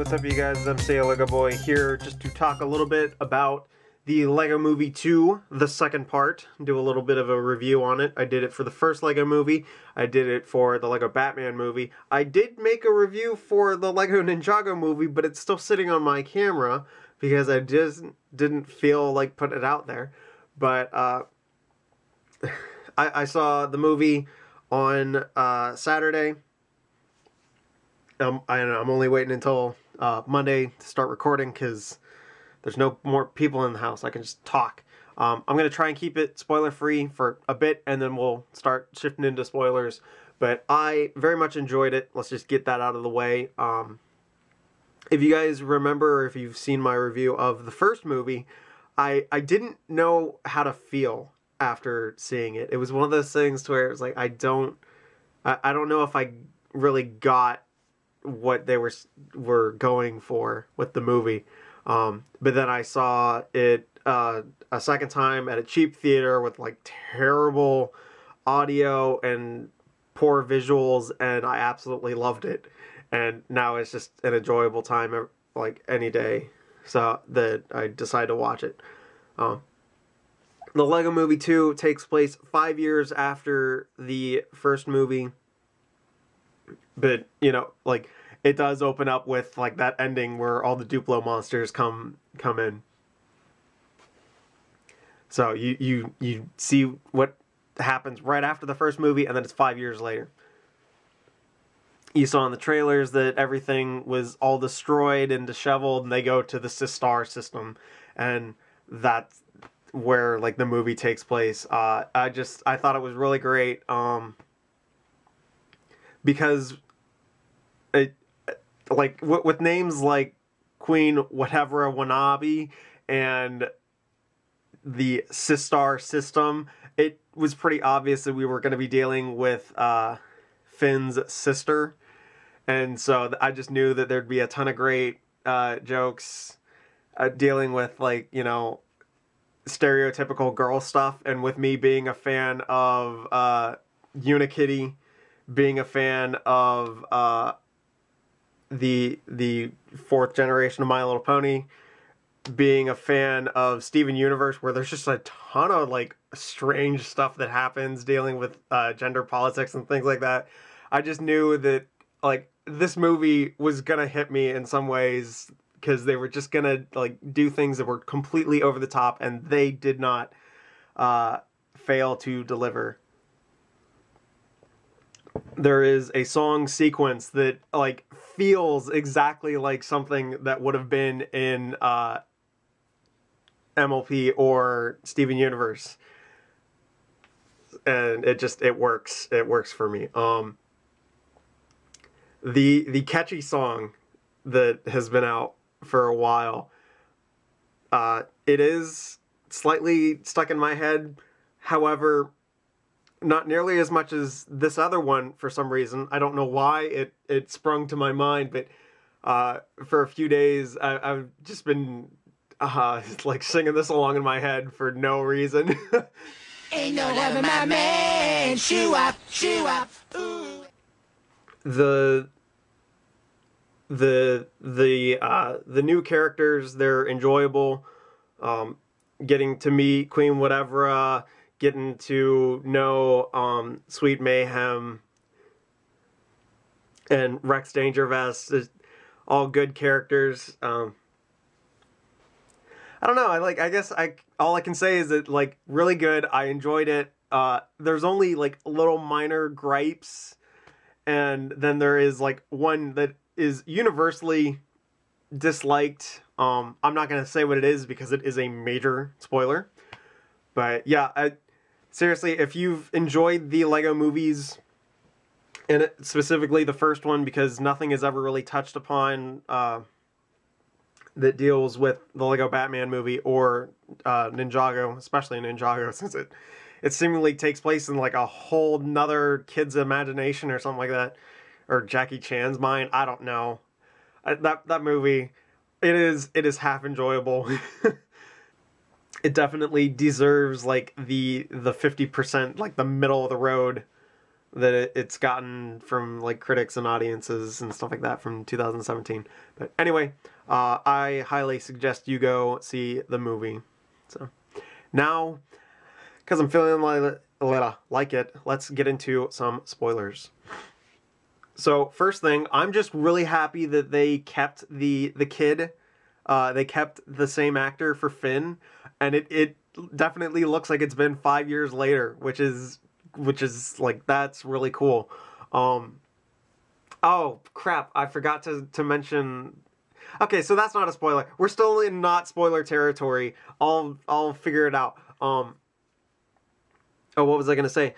what's up you guys? MCLegoboy here just to talk a little bit about the Lego Movie 2, the second part. Do a little bit of a review on it. I did it for the first Lego movie. I did it for the Lego Batman movie. I did make a review for the Lego Ninjago movie, but it's still sitting on my camera because I just didn't feel like putting it out there. But I saw the movie on Saturday. I'm only waiting until Monday to start recording because there's no more people in the house. I can just talk. I'm going to try and keep it spoiler-free for a bit, and then we'll start shifting into spoilers. But I very much enjoyed it. Let's just get that out of the way. If you guys remember, or if you've seen my review of the first movie, I didn't know how to feel after seeing it. It was one of those things to where it was like, I don't know if I really got what they were going for with the movie. But then I saw it a second time at a cheap theater with like terrible audio and poor visuals, and I absolutely loved it. And now it's just an enjoyable time like any day, so that I decided to watch it. The Lego Movie 2 takes place 5 years after the first movie. But, you know, like, it does open up with, like, that ending where all the Duplo monsters come in. So you see what happens right after the first movie, and then it's 5 years later. You saw in the trailers that everything was all destroyed and disheveled, and they go to the Sistar system, and that's where, like, the movie takes place. I thought it was really great, because it, like, with names like Queen Whatever Wanabe and the Sistar system, it was pretty obvious that we were going to be dealing with Finn's sister, and so I just knew that there'd be a ton of great jokes dealing with, like, you know, stereotypical girl stuff. And with me being a fan of Unikitty, being a fan of the fourth generation of My Little Pony, being a fan of Steven Universe, where there's just a ton of, like, strange stuff that happens dealing with gender politics and things like that, I just knew that, like, this movie was gonna hit me in some ways, because they were just gonna, like, do things that were completely over the top, and they did not fail to deliver. There is a song sequence that, like, feels exactly like something that would have been in MLP or Steven Universe, and it works. It works for me. The catchy song that has been out for a while, it is slightly stuck in my head. However, not nearly as much as this other one for some reason. I don't know why it sprung to my mind, but for a few days I've just been like singing this along in my head for no reason. Ain't no loving my man. Shoo up, ooh. The new characters, they're enjoyable. Getting to meet Queen Whatever, getting to know Sweet Mayhem and Rex Dangervest, is all good characters. I don't know. I guess all I can say is that, like, really good. I enjoyed it. There's only, like, little minor gripes, and then there is, like, one that is universally disliked. I'm not gonna say what it is because it is a major spoiler. But yeah, seriously, if you've enjoyed the Lego movies, and specifically the first one, because nothing is ever really touched upon that deals with the Lego Batman movie or Ninjago, especially Ninjago, since it seemingly takes place in, like, a whole nother kid's imagination or something like that, or Jackie Chan's mind. I don't know. That movie, it is half enjoyable. It definitely deserves, like, the 50%, like, the middle of the road that it's gotten from like critics and audiences and stuff like that from 2017. But anyway, I highly suggest you go see the movie. So now, because I'm feeling like it, let's get into some spoilers. So first thing, I'm just really happy that they kept the kid. They kept the same actor for Finn, and it definitely looks like it's been 5 years later, which is like, that's really cool. Oh crap, I forgot to mention. Okay, so that's not a spoiler. We're still in not spoiler territory. I'll figure it out. Oh, what was I gonna say?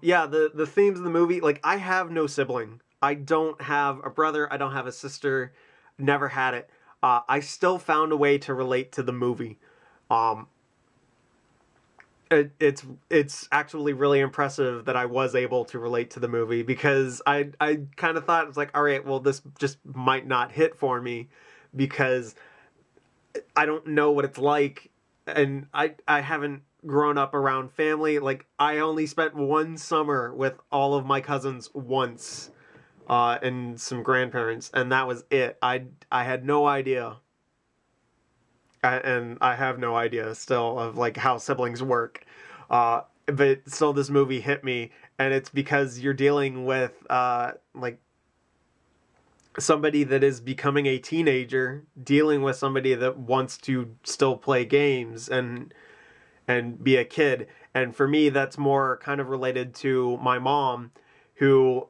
Yeah, the themes of the movie. Like, I have no sibling. I don't have a brother. I don't have a sister. Never had it. I still found a way to relate to the movie. It's actually really impressive that I was able to relate to the movie, because I kind of thought, it's like, all right, well, this just might not hit for me because I don't know what it's like, and I haven't grown up around family. Like, I only spent one summer with all of my cousins once, and some grandparents, and that was it. I had no idea. And I have no idea still of like how siblings work, but still this movie hit me, and it's because you're dealing with like somebody that is becoming a teenager, dealing with somebody that wants to still play games and be a kid. And for me, that's more kind of related to my mom, who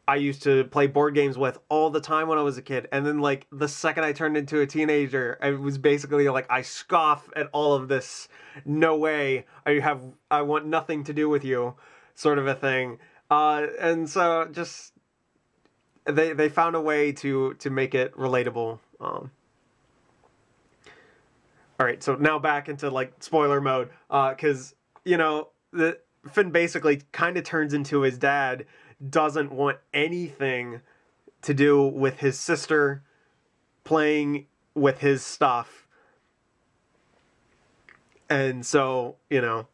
I used to play board games with all the time when I was a kid. And then, like, the second I turned into a teenager, it was basically like, I scoff at all of this. No way. I want nothing to do with you, sort of a thing. And so just, they found a way to make it relatable. All right, so now back into like spoiler mode, because, you know, Finn basically kind of turns into his dad, doesn't want anything to do with his sister playing with his stuff. And so, you know,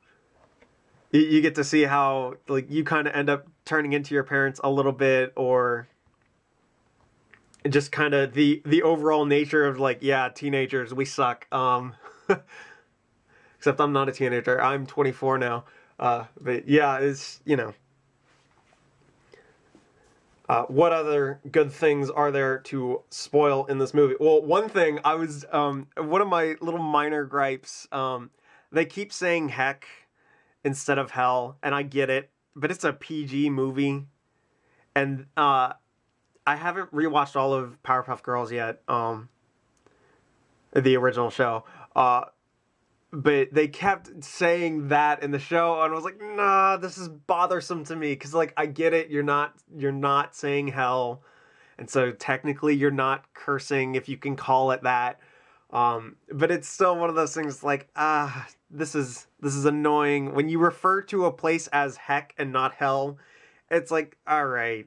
you get to see how, like, you kind of end up turning into your parents a little bit, or just kind of the overall nature of, like, yeah, teenagers, we suck. Except I'm not a teenager. I'm 24 now. But yeah, it's, you know. What other good things are there to spoil in this movie? Well, one thing I was, one of my little minor gripes, they keep saying heck instead of hell, and I get it, but it's a PG movie, and I haven't rewatched all of Powerpuff Girls yet, the original show, but they kept saying that in the show, and I was like, nah, this is bothersome to me, because, like, I get it, you're not saying hell, and so technically you're not cursing, if you can call it that, but it's still one of those things, like, this is annoying. When you refer to a place as heck and not hell, it's like, alright,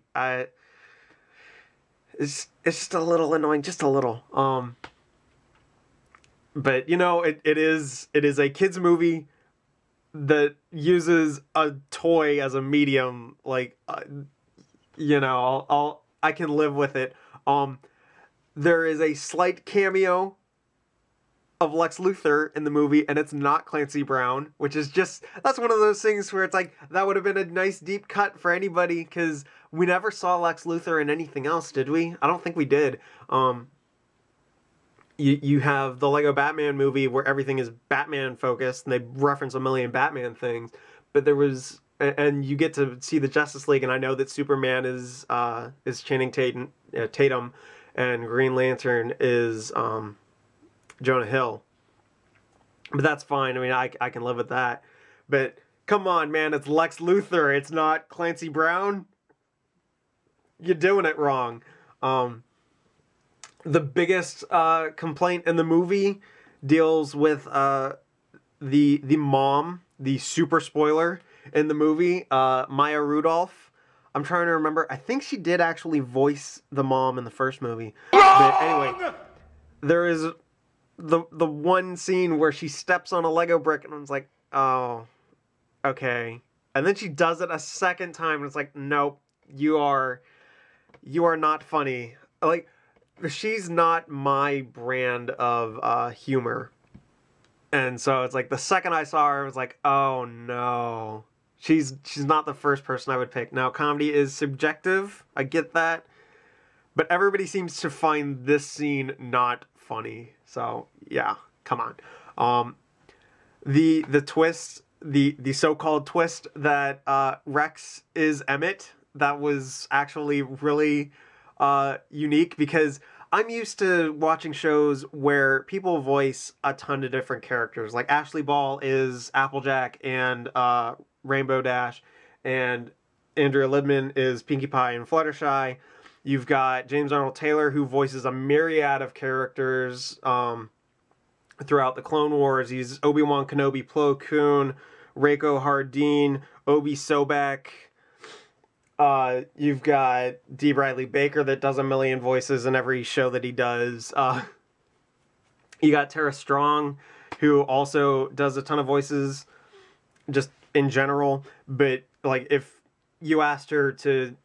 it's just a little annoying, just a little, but, you know, it is a kid's movie that uses a toy as a medium. Like, you know, I can live with it. There is a slight cameo of Lex Luthor in the movie, and it's not Clancy Brown, which is just, that's one of those things where it's like, that would have been a nice deep cut for anybody, because we never saw Lex Luthor in anything else, did we? I don't think we did. You have the Lego Batman movie where everything is Batman focused, and they reference a million Batman things, but there was, and you get to see the Justice League, and I know that Superman is Channing Tatum, and Green Lantern is Jonah Hill. But that's fine. I mean, I can live with that. But come on, man, it's Lex Luthor. It's not Clancy Brown. You're doing it wrong. The biggest complaint in the movie deals with the mom, the super spoiler in the movie, Maya Rudolph. I'm trying to remember. I think she did actually voice the mom in the first movie. But anyway, there is the one scene where she steps on a Lego brick, and I was like, oh, okay. And then she does it a second time, and it's like, nope, you are not funny. Like, she's not my brand of humor. And so it's like the second I saw her, I was like, oh no. She's not the first person I would pick. Now, comedy is subjective. I get that. But everybody seems to find this scene not funny. So, yeah, come on. The twist, the so-called twist that Rex is Emmett, that was actually really unique, because I'm used to watching shows where people voice a ton of different characters. Like Ashley Ball is Applejack and Rainbow Dash, and Andrea Libman is Pinkie Pie and Fluttershy. You've got James Arnold Taylor, who voices a myriad of characters throughout the Clone Wars. He's Obi-Wan Kenobi, Plo Koon, Reiko Hardeen, Obi Sobek. You've got D. Bradley Baker that does a million voices in every show that he does. You got Tara Strong, who also does a ton of voices just in general. But like, if you asked her to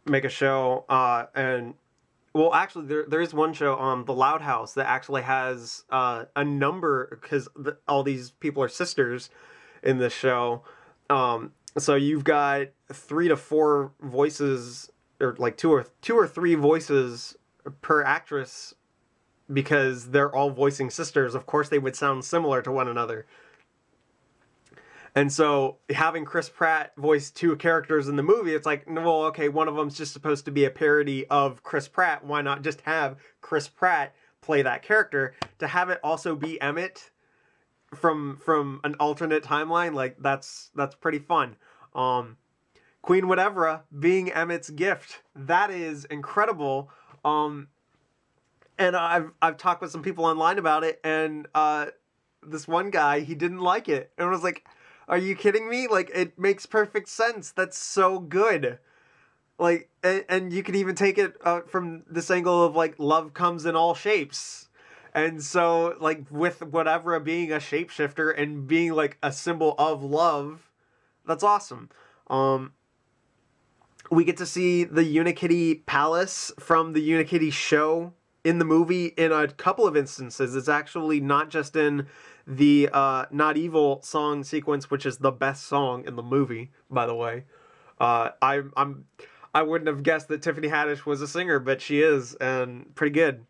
make a show, and well, actually, there is one show, The Loud House, that actually has a number, because all these people are sisters in this show. So you've got 3 to 4 voices, or like two or three voices per actress, because they're all voicing sisters. Of course, they would sound similar to one another. And so having Chris Pratt voice 2 characters in the movie, it's like, well, okay, one of them's just supposed to be a parody of Chris Pratt. Why not just have Chris Pratt play that character? To have it also be Emmett from an alternate timeline, like, that's pretty fun. Queen Whatever being Emmett's gift, that is incredible. And I've talked with some people online about it, and this one guy, he didn't like it, and I was like, are you kidding me? Like, it makes perfect sense. That's so good. Like, and you can even take it from this angle of, like, love comes in all shapes. And so, like, with Whatever being a shapeshifter and being, like, a symbol of love, that's awesome. We get to see the Unikitty Palace from the Unikitty show in the movie in a couple of instances. It's actually not just in the Not Evil song sequence, which is the best song in the movie, by the way. I wouldn't have guessed that Tiffany Haddish was a singer, but she is, and pretty good.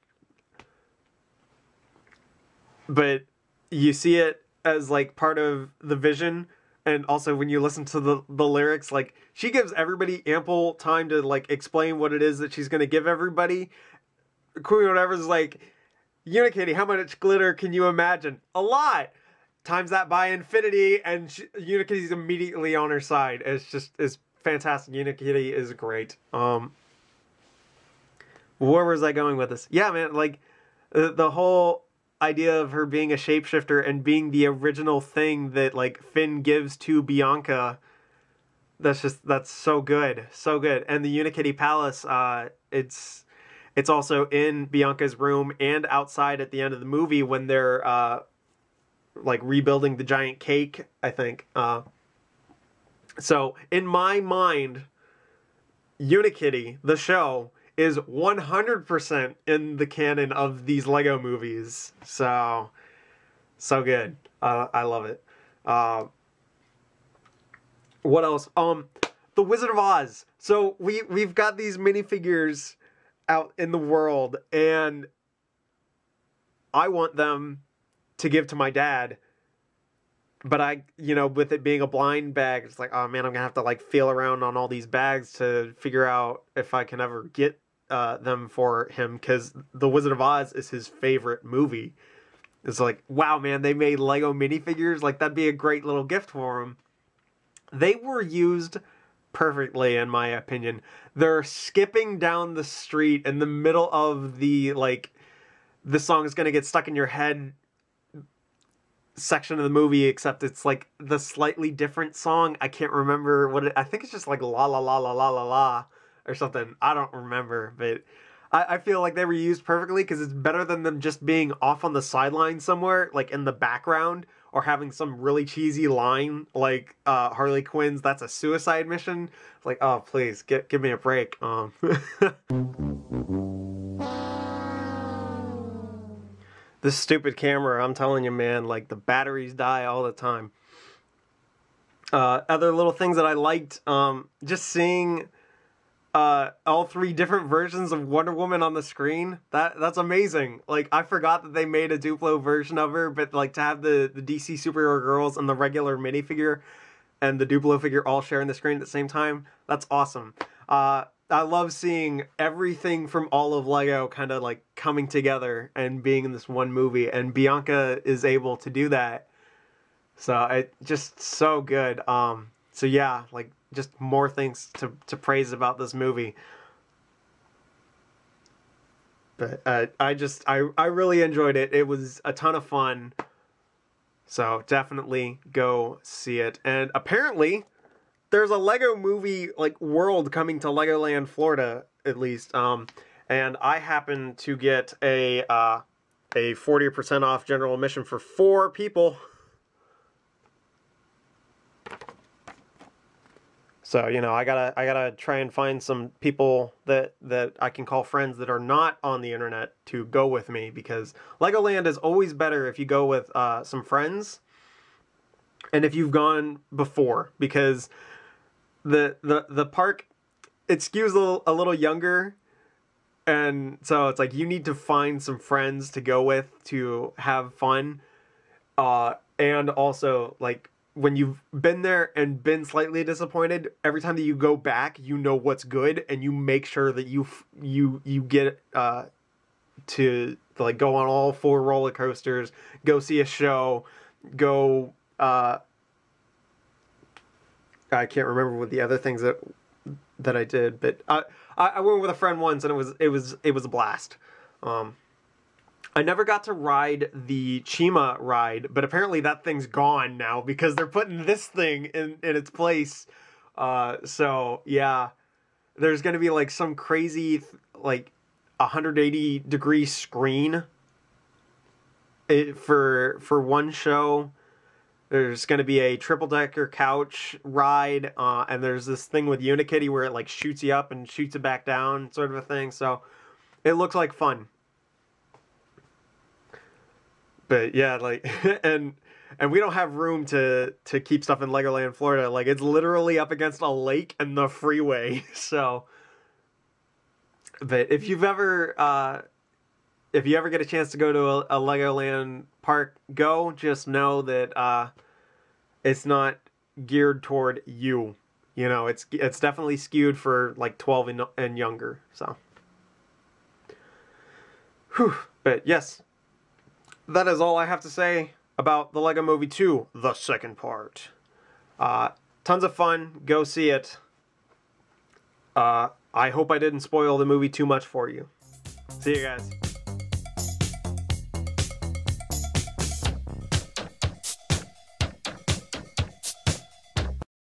But you see it as, like, part of the vision, and also when you listen to the lyrics, like, she gives everybody ample time to, like, explain what it is that she's going to give everybody. Queen Whatever's like, Unikitty, how much glitter can you imagine? A lot! Times that by infinity, and Unikitty's immediately on her side. It's fantastic. Unikitty is great. Where was I going with this? Yeah, man, like, the whole idea of her being a shapeshifter and being the original thing that, like, Finn gives to Bianca, that's so good. So good. And the Unikitty Palace, it's also in Bianca's room and outside at the end of the movie when they're, like, rebuilding the giant cake, I think. So, in my mind, Unikitty, the show, is 100% in the canon of these Lego movies. So good. I love it. What else? The Wizard of Oz. So, we've got these minifigures out in the world, and I want them to give to my dad, but with it being a blind bag, it's like, oh man, I'm gonna have to, like, feel around on all these bags to figure out if I can ever get them for him, because The Wizard of Oz is his favorite movie. It's like, wow, man, they made Lego minifigures, like, that'd be a great little gift for him. They were used perfectly, in my opinion. They're skipping down the street in the middle of the, like, the song is gonna get stuck in your head section of the movie, except it's, like, the slightly different song. I can't remember what I think it's just, like, la la la la la la la or something. I don't remember, but I feel like they were used perfectly, because it's better than them just being off on the sideline somewhere, like, in the background, or having some really cheesy line like Harley Quinn's "That's a suicide mission." It's like, oh please, give me a break. This stupid camera, I'm telling you, man, like the batteries die all the time. Other little things that I liked, just seeing all 3 different versions of Wonder Woman on the screen. That's amazing. Like, I forgot that they made a Duplo version of her, but like to have the DC superhero girls and the regular minifigure and the Duplo figure all sharing the screen at the same time, that's awesome. I love seeing everything from all of Lego kind of like coming together and being in this one movie, and Bianca is able to do that. So it just so good. So yeah, like just more things to praise about this movie. But I really enjoyed it. It was a ton of fun. So definitely go see it. And apparently there's a Lego movie like world coming to Legoland, Florida, at least. And I happen to get a 40% off general admission for 4 people. So, you know, I gotta try and find some people that I can call friends that are not on the internet to go with me, because Legoland is always better if you go with some friends and if you've gone before, because the park, it skews a little younger, and so it's like you need to find some friends to go with to have fun, and also like when you've been there and been slightly disappointed, every time that you go back, you know what's good, and you make sure that you get to like go on all 4 roller coasters, go see a show, go. I can't remember what the other things that I did, but I went with a friend once, and it was a blast. I never got to ride the Chima ride, but apparently that thing's gone now because they're putting this thing in its place. So yeah, there's gonna be like some crazy like 180-degree screen for one show. There's going to be a triple-decker couch ride, and there's this thing with Unikitty where it like shoots you up and shoots it back down, sort of a thing. So it looks like fun. But yeah, like and we don't have room to keep stuff in Legoland, Florida. Like, it's literally up against a lake and the freeway. So, but if you ever get a chance to go to a Legoland park, go. Just know that it's not geared toward you. You know, it's definitely skewed for like 12 and younger. So, whew. But yes, that is all I have to say about the Lego Movie 2, the second part. Tons of fun. Go see it. I hope I didn't spoil the movie too much for you. See you guys.